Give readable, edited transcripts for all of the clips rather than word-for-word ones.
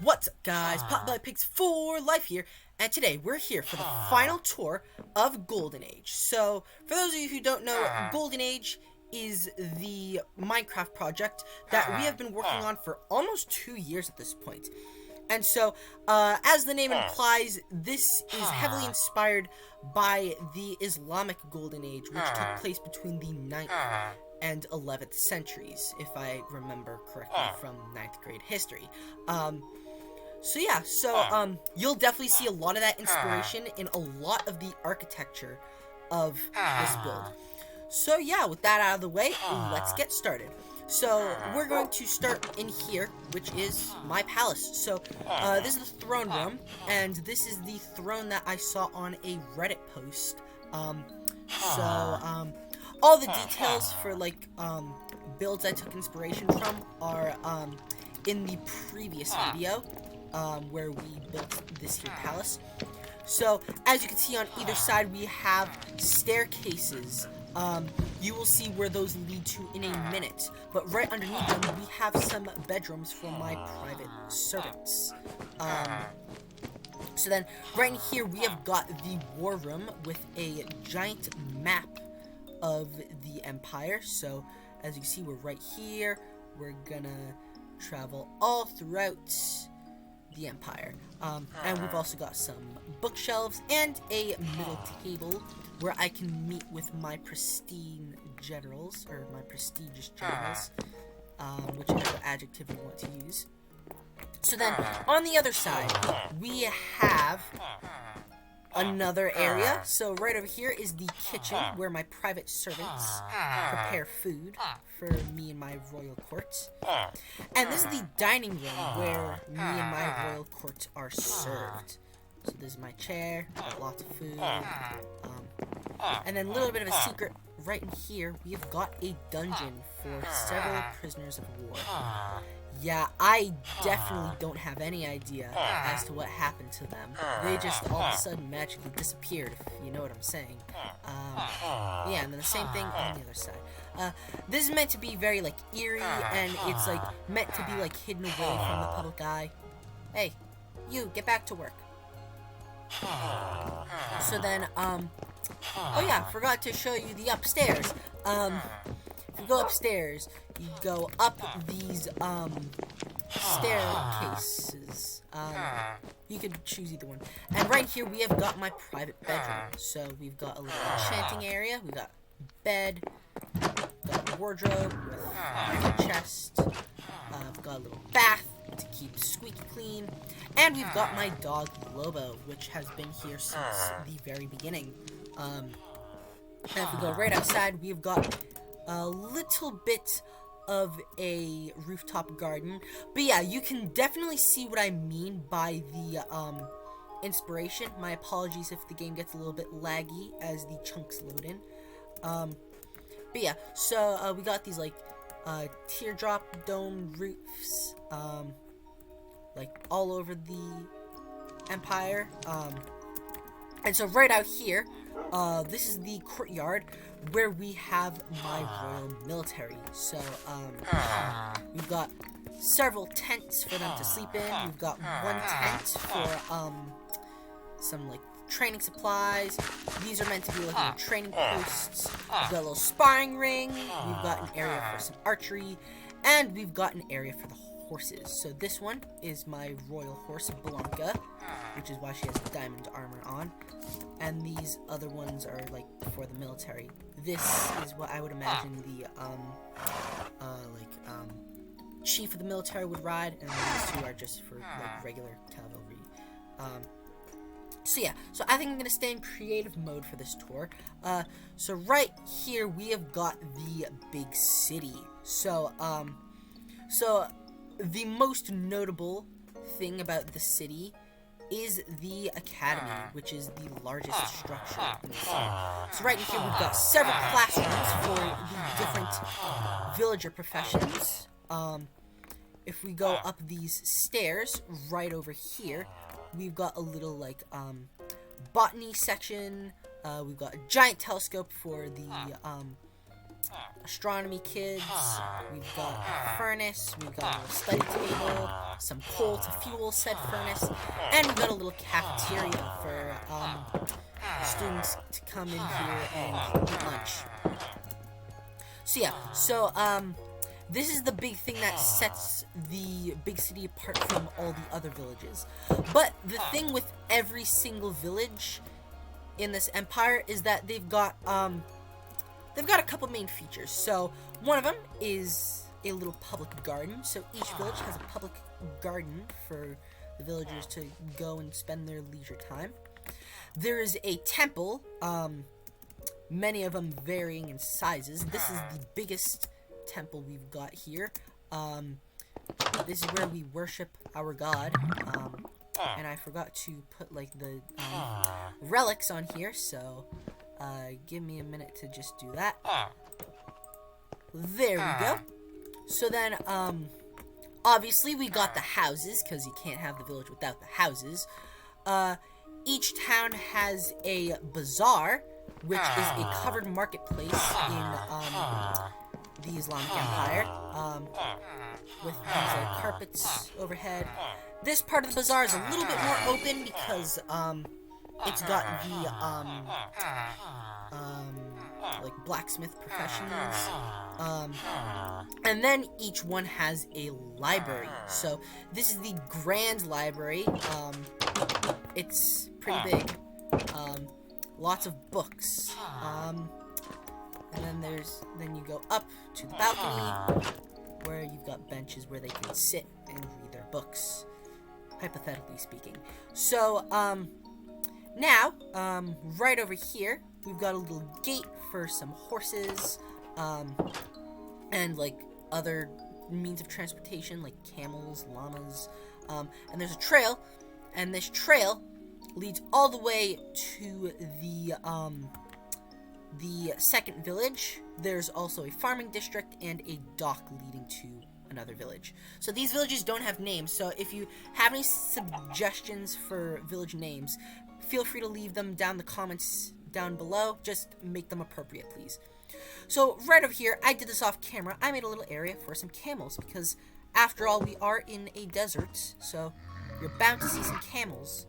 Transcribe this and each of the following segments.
What's up, guys? Potbelly Pigs for Life here, and today we're here for the final tour of Golden Age. So, for those of you who don't know, Golden Age is the Minecraft project that we have been working on for almost 2 years at this point. And so, as the name implies, this is heavily inspired by the Islamic Golden Age, which took place between the 9th and 11th centuries, if I remember correctly from 9th grade history. You'll definitely see a lot of that inspiration in a lot of the architecture of this build. So yeah, with that out of the way, let's get started. So, we're going to start in here, which is my palace. So, this is the throne room, and this is the throne that I saw on a Reddit post. All the details for, builds I took inspiration from are, in the previous video, where we built this here palace. So, as you can see on either side, we have staircases. You will see where those lead to in a minute. But right underneath them, we have some bedrooms for my private servants. So then, right in here, we have got the war room with a giant map of the Empire. So, as you can see, we're right here. We're gonna travel all throughout the Empire. And we've also got some bookshelves and a middle table where I can meet with my pristine generals, or my prestigious generals, whichever adjective you want to use. So then, on the other side, we have another area. So right over here is the kitchen, where my private servants prepare food for me and my royal court. And this is the dining room, where me and my royal court are served. So this is my chair, got lots of food. And then a little bit of a secret, right in here, we have got a dungeon for several prisoners of war. Yeah, I definitely don't have any idea as to what happened to them. They just all of a sudden magically disappeared, if you know what I'm saying. Yeah, and then the same thing on the other side. This is meant to be very, eerie, and it's, meant to be, hidden away from the public eye. Hey, you, get back to work. So then, oh yeah, forgot to show you the upstairs. If you go upstairs, you go up these, staircases. You could choose either one. And right here, we have got my private bedroom. So, we've got a little enchanting area. We've got bed, got a wardrobe with a chest. I've got a little bath to keep squeaky clean. And we've got my dog, Lobo, which has been here since the very beginning. And if we go right outside, we've got a little bit of a rooftop garden. But yeah, you can definitely see what I mean by the inspiration. My apologies if the game gets a little bit laggy as the chunks load in. But yeah, so we got these teardrop dome roofs all over the Empire. And so right out here, this is the courtyard where we have my royal military. So, we've got several tents for them to sleep in. We've got one tent for, some, training supplies. These are meant to be, training posts. We've got a little sparring ring. We've got an area for some archery. And we've got an area for the horses. So this one is my royal horse, Blanca, which is why she has diamond armor on. And these other ones are, for the military. This is what I would imagine the, chief of the military would ride, and these two are just for, regular cavalry. So yeah, so I think I'm gonna stay in creative mode for this tour. So right here, we have got the big city. So the most notable thing about the city is the academy, which is the largest structure in the city. So right in here, we've got several classrooms for the different villager professions. If we go up these stairs, right over here, we've got a little, botany section. We've got a giant telescope for the, astronomy kids. We've got a furnace. We've got a little study table. some coal to fuel said furnace, and we've got a little cafeteria for students to come in here and eat lunch. So yeah, this is the big thing that sets the big city apart from all the other villages. But the thing with every single village in this empire is that they've got a couple main features. So one of them is a little public garden. So each village has a public garden for the villagers to go and spend their leisure time. There is a temple, many of them varying in sizes. This is the biggest temple we've got here. This is where we worship our god. And I forgot to put like the relics on here, so give me a minute to just do that. There we go. So then, obviously we got the houses, because you can't have the village without the houses. Each town has a bazaar, which is a covered marketplace in the Islamic Empire, with things like carpets overhead. This part of the bazaar is a little bit more open because it's got the like blacksmith professionals, and then each one has a library. So this is the Grand Library. It's pretty big. Lots of books. And then you go up to the balcony where you've got benches where they can sit and read their books, hypothetically speaking. So now right over here we've got a little gate for some horses, and like other means of transportation like camels, llamas, and there's a trail, and this trail leads all the way to the second village. There's also a farming district and a dock leading to another village. So these villages don't have names, so if you have any suggestions for village names, feel free to leave them down the comments down below. Just make them appropriate, please. So right over here, I did this off camera. I made a little area for some camels because after all, we are in a desert, so you're bound to see some camels.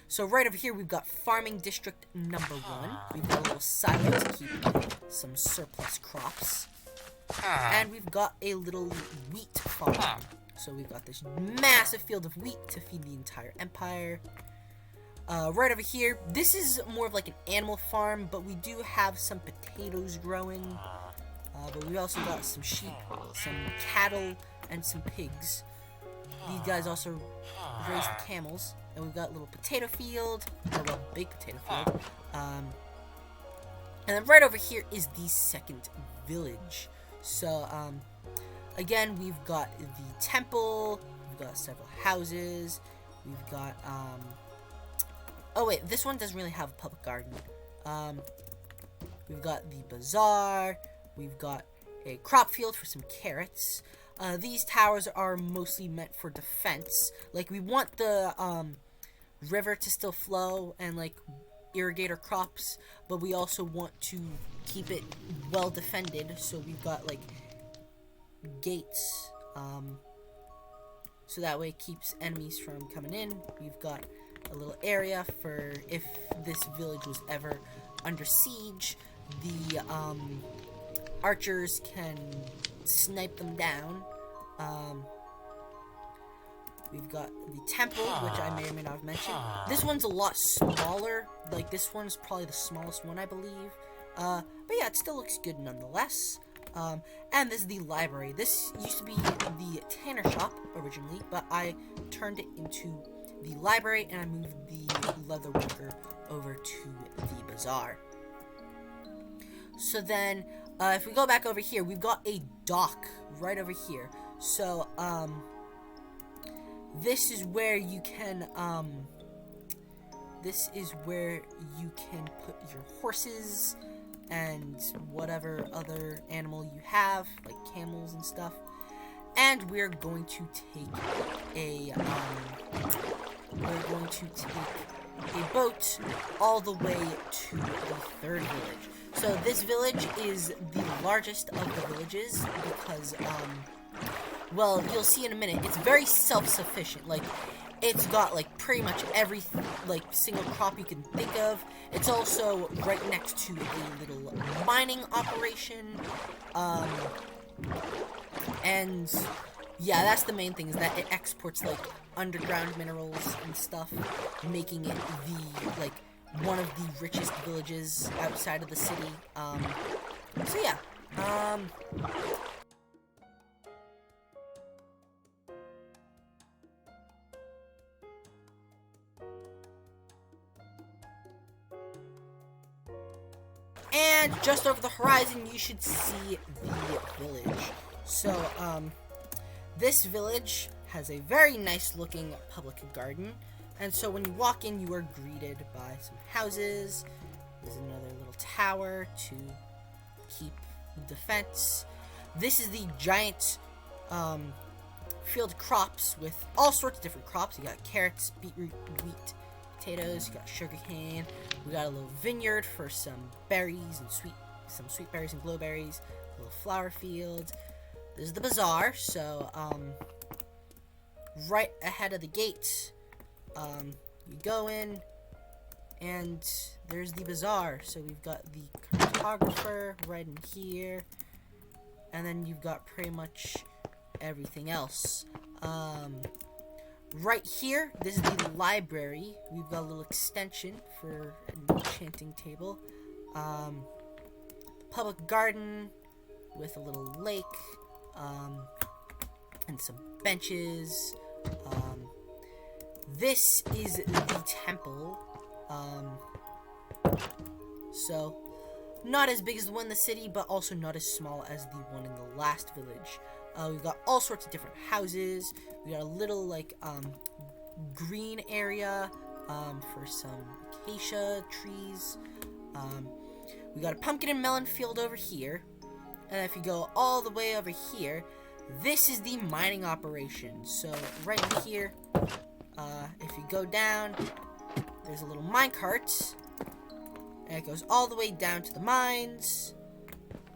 So right over here, we've got farming district number 1. We've got a little silo to keep some surplus crops. And we've got a little wheat farm. So we've got this massive field of wheat to feed the entire empire. Right over here, this is more of like an animal farm, but we do have some potatoes growing. But we also got some sheep, some cattle, and some pigs. These guys also raise the camels. And we've got a little potato field, or well, big potato field. And then right over here is the second village. So, again, we've got the temple, we've got several houses, we've got, oh wait, this one doesn't really have a public garden. We've got the bazaar, we've got a crop field for some carrots. These towers are mostly meant for defense. Like, we want the, river to still flow and, like, irrigate our crops, but we also want to keep it well defended, so we've got, like, gates, so that way it keeps enemies from coming in. We've got a little area for if this village was ever under siege, the, archers can snipe them down. We've got the temple, which I may or may not have mentioned. This one's a lot smaller. Like, this one's probably the smallest one, I believe. But yeah, it still looks good nonetheless. And this is the library. This used to be the tanner shop originally, but I turned it into the library, and I moved the leather worker over to the bazaar. So then, if we go back over here, we've got a dock right over here. So, this is where you can, put your horses and whatever other animal you have, like camels and stuff. And we're going to take a boat all the way to the third village. So this village is the largest of the villages because, well, you'll see in a minute, it's very self-sufficient. Like, it's got, like, pretty much every, like, single crop you can think of. It's also right next to a little mining operation. And, yeah, that's the main thing, is that it exports, like, underground minerals and stuff, making it the, like, one of the richest villages outside of the city. So yeah, and just over the horizon, you should see the village. So, this village has a very nice looking public garden. And so when you walk in, you are greeted by some houses. There's another little tower to keep defense. This is the giant field of crops with all sorts of different crops. You got carrots, beetroot, wheat, potatoes. You got sugarcane. We got a little vineyard for some berries and some sweet berries and glowberries. A little flower field. This is the bazaar. So right ahead of the gate, you go in, and there's the bazaar. So we've got the cartographer right in here, and then you've got pretty much everything else. Right here, this is the library. We've got a little extension for an enchanting table. Public garden with a little lake, and some benches. This is the temple. So, not as big as the one in the city, but also not as small as the one in the last village. We've got all sorts of different houses. We got a little, like, green area, for some acacia trees. We got a pumpkin and melon field over here. And if you go all the way over here, this is the mining operation. So, right in here, if you go down, there's a little minecart, and it goes all the way down to the mines.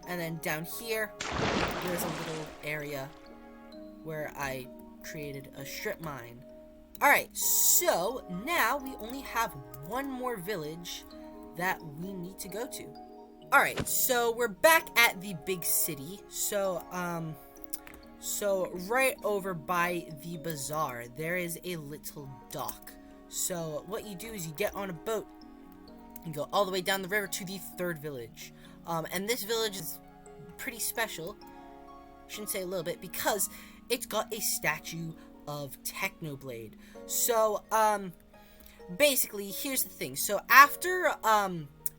And then down here, there's a little area where I created a strip mine. Alright, so now we only have one more village that we need to go to. Alright, so we're back at the big city. So right over by the bazaar, there is a little dock. So what you do is you get on a boat and go all the way down the river to the third village. And this village is pretty special, shouldn't say a little bit, because it's got a statue of Technoblade. So, basically, here's the thing. So, after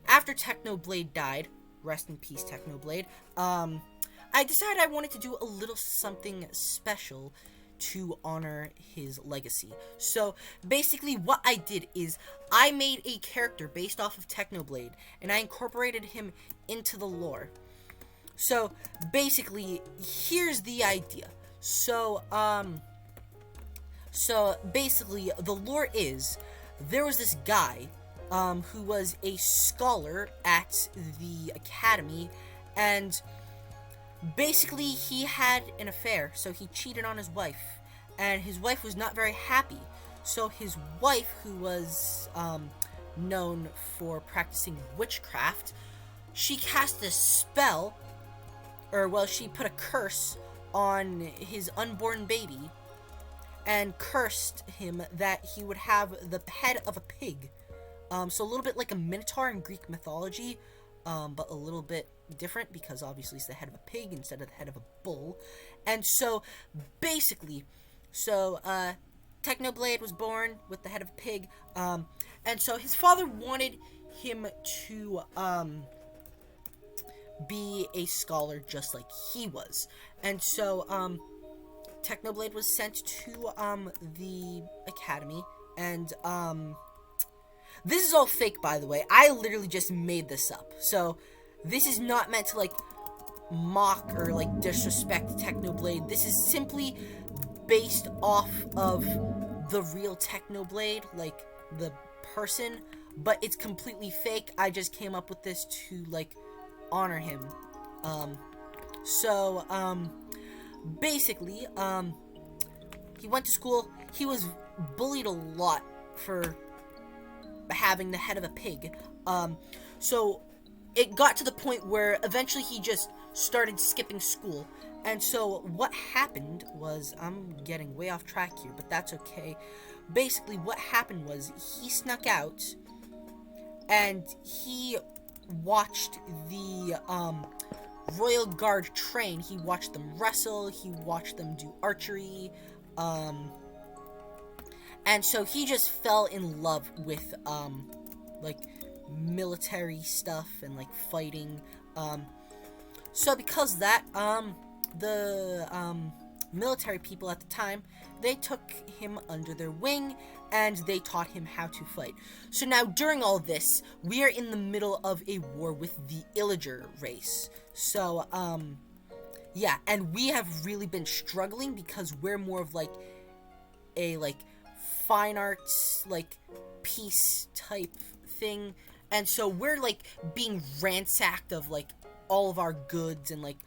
Technoblade died, rest in peace, Technoblade, I decided I wanted to do a little something special to honor his legacy. So, basically, what I did is I made a character based off of Technoblade, and I incorporated him into the lore. So, basically, here's the idea. So basically, the lore is, there was this guy, who was a scholar at the academy, and basically, he had an affair, so he cheated on his wife, and his wife was not very happy. So his wife, who was known for practicing witchcraft, she cast a spell, she put a curse on his unborn baby, and cursed him that he would have the head of a pig. So a little bit like a minotaur in Greek mythology, but a little bit different, because obviously it's the head of a pig instead of the head of a bull. And so, basically, Technoblade was born with the head of a pig, and so his father wanted him to, be a scholar just like he was. And so, Technoblade was sent to, the academy, and, this is all fake, by the way. I literally just made this up. So, this is not meant to, like, mock or, like, disrespect Technoblade. This is simply based off of the real Technoblade, like, the person, but it's completely fake. I just came up with this to, like, honor him. basically, he went to school. He was bullied a lot for having the head of a pig. So it got to the point where eventually he just started skipping school. And so what happened was, I'm getting way off track here, but that's okay. Basically, what happened was he snuck out and he watched the Royal Guard train. He watched them wrestle. He watched them do archery. And so he just fell in love with, like, military stuff and, like, fighting. So because of that, the military people at the time, they took him under their wing, and they taught him how to fight. So now, during all this, we are in the middle of a war with the Illager race. So, yeah, and we have really been struggling because we're more of, like, a, like, fine arts, like, peace type thing. And so we're, like, being ransacked of, like, all of our goods and, like,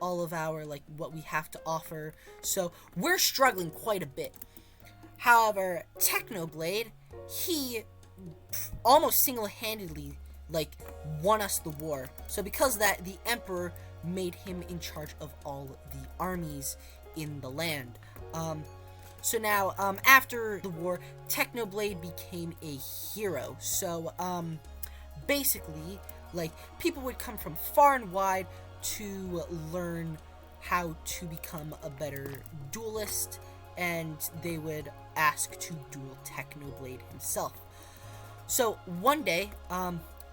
all of our, like, what we have to offer. So we're struggling quite a bit. However, Technoblade, he almost single-handedly, like, won us the war. So because of that, the Emperor made him in charge of all the armies in the land. So now, after the war, Technoblade became a hero. So, basically, like, people would come from far and wide to learn how to become a better duelist, and they would ask to duel Technoblade himself. So, one day,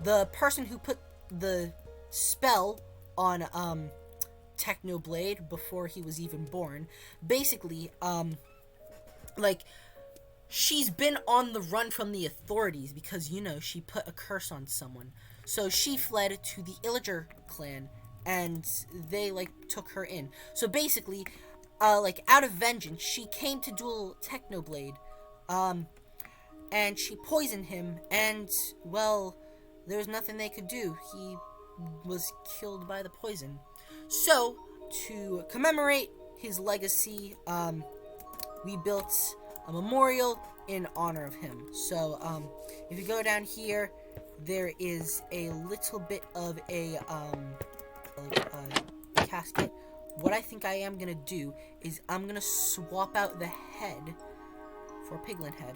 the person who put the spell on, Technoblade before he was even born, basically, like, she's been on the run from the authorities because, you know, she put a curse on someone. So she fled to the Illager clan, and they, like, took her in. So basically, like, out of vengeance, she came to duel Technoblade, and she poisoned him, and, well, there was nothing they could do. He was killed by the poison. So, to commemorate his legacy, we built a memorial in honor of him. So, if you go down here, there is a little bit of a, casket. What I think I am gonna do is I'm gonna swap out the head for a piglin head.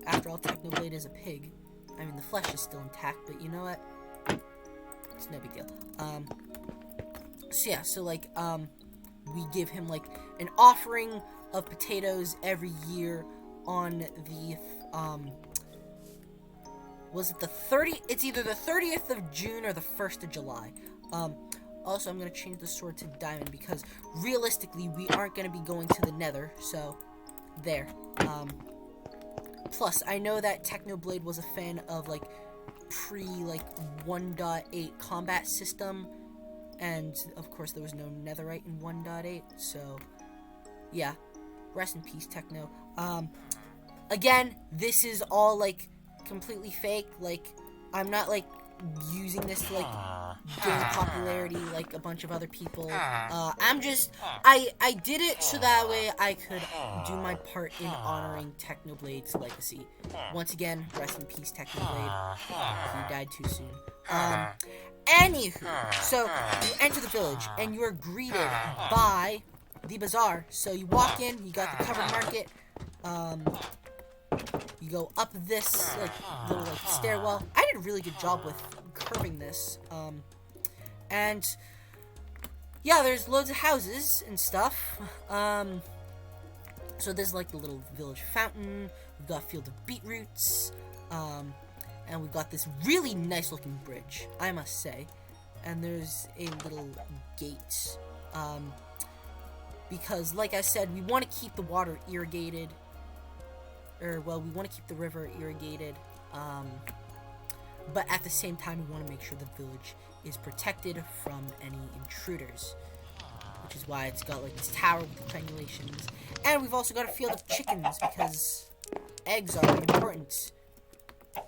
After all, Technoblade is a pig. I mean, the flesh is still intact, but you know what? It's no big deal. So yeah, so, like, we give him, like, an offering of potatoes every year on the, was it the 30th? It's either the 30th of June or the 1st of July. Also, I'm going to change the sword to diamond because, realistically, we aren't going to be going to the nether, so, there. Plus, I know that Technoblade was a fan of, like, like, 1.8 combat system, and, of course, there was no netherite in 1.8, so, yeah. Rest in peace, Techno. Again, this is all, like, completely fake. Like, I'm not, like, using this to, like, gain popularity like a bunch of other people. I'm just, I did it so that way I could do my part in honoring Technoblade's legacy. Once again, rest in peace, Technoblade. He died too soon. Anywho, so you enter the village and you are greeted by the bazaar. So you walk in, you got the covered market. You go up this, like, little, like, stairwell. I did a really good job with curving this. And, yeah, there's loads of houses and stuff. So there's, like, the little village fountain. We've got a field of beetroots. And we've got this really nice-looking bridge, I must say. And there's a little gate. Because, like I said, we want to keep the water irrigated. Well, we want to keep the river irrigated, but at the same time, we want to make sure the village is protected from any intruders, which is why it's got, like, this tower with the triangulations, and we've also got a field of chickens, because eggs are important,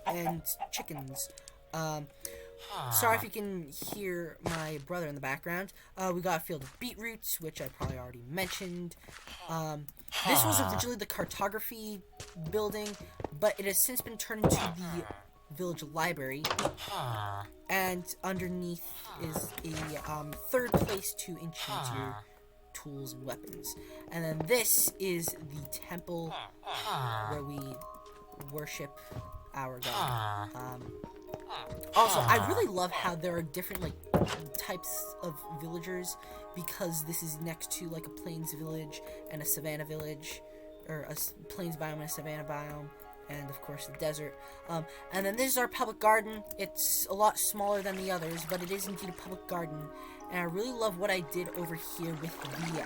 and chickens. Sorry if you can hear my brother in the background. We got a field of beetroots, which I probably already mentioned. This was originally the cartography building, but it has since been turned into the village library. And underneath is a third place to enchant your tools and weapons. And then this is the temple where we worship our god. Also, I really love how there are different types of villagers, because this is next to like a plains village and a savanna village, or a plains biome and a savanna biome, and of course the desert. And then this is our public garden. It's a lot smaller than the others, but it is indeed a public garden. And I really love what I did over here with the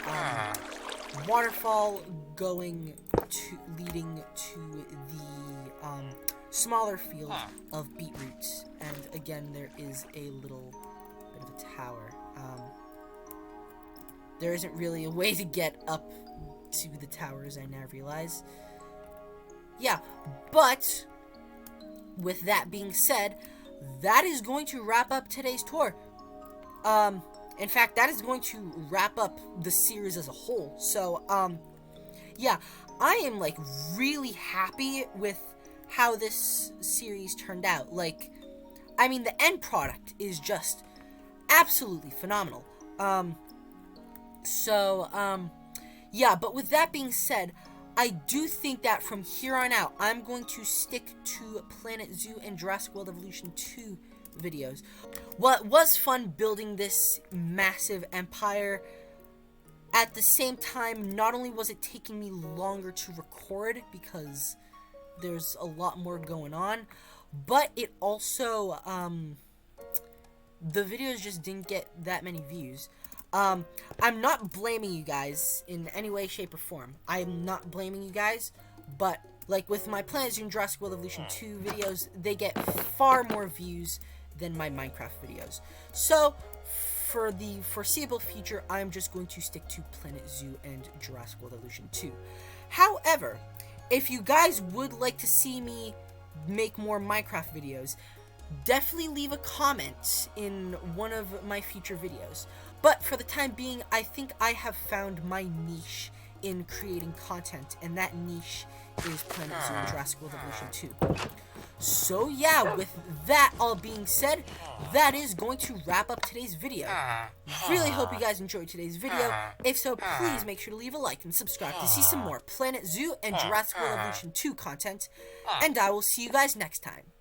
waterfall leading to the smaller field of beetroots. And again, there is a little bit of a tower. There isn't really a way to get up to the towers, I now realize. Yeah, but with that being said, that is going to wrap up today's tour. In fact, that is going to wrap up the series as a whole. So, yeah, I am, really happy with how this series turned out. I mean, the end product is just absolutely phenomenal. Yeah, but with that being said, I do think that from here on out, I'm going to stick to Planet Zoo and Jurassic World Evolution 2 videos. Well, it was fun building this massive empire. At the same time, not only was it taking me longer to record because there's a lot more going on, but it also, the videos just didn't get that many views. I'm not blaming you guys in any way, shape, or form. I am not blaming you guys, but, with my Planet Zoo and Jurassic World Evolution 2 videos, they get far more views than my Minecraft videos. So, for the foreseeable future, I'm just going to stick to Planet Zoo and Jurassic World Evolution 2. However, if you guys would like to see me make more Minecraft videos, definitely leave a comment in one of my future videos. But for the time being, I think I have found my niche in creating content, and that niche is Planet Zoo and Jurassic World Evolution 2. So yeah, with that all being said, that is going to wrap up today's video. Really hope you guys enjoyed today's video. If so, please make sure to leave a like and subscribe to see some more Planet Zoo and Jurassic World Evolution 2 content. And I will see you guys next time.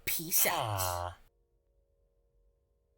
Peace out.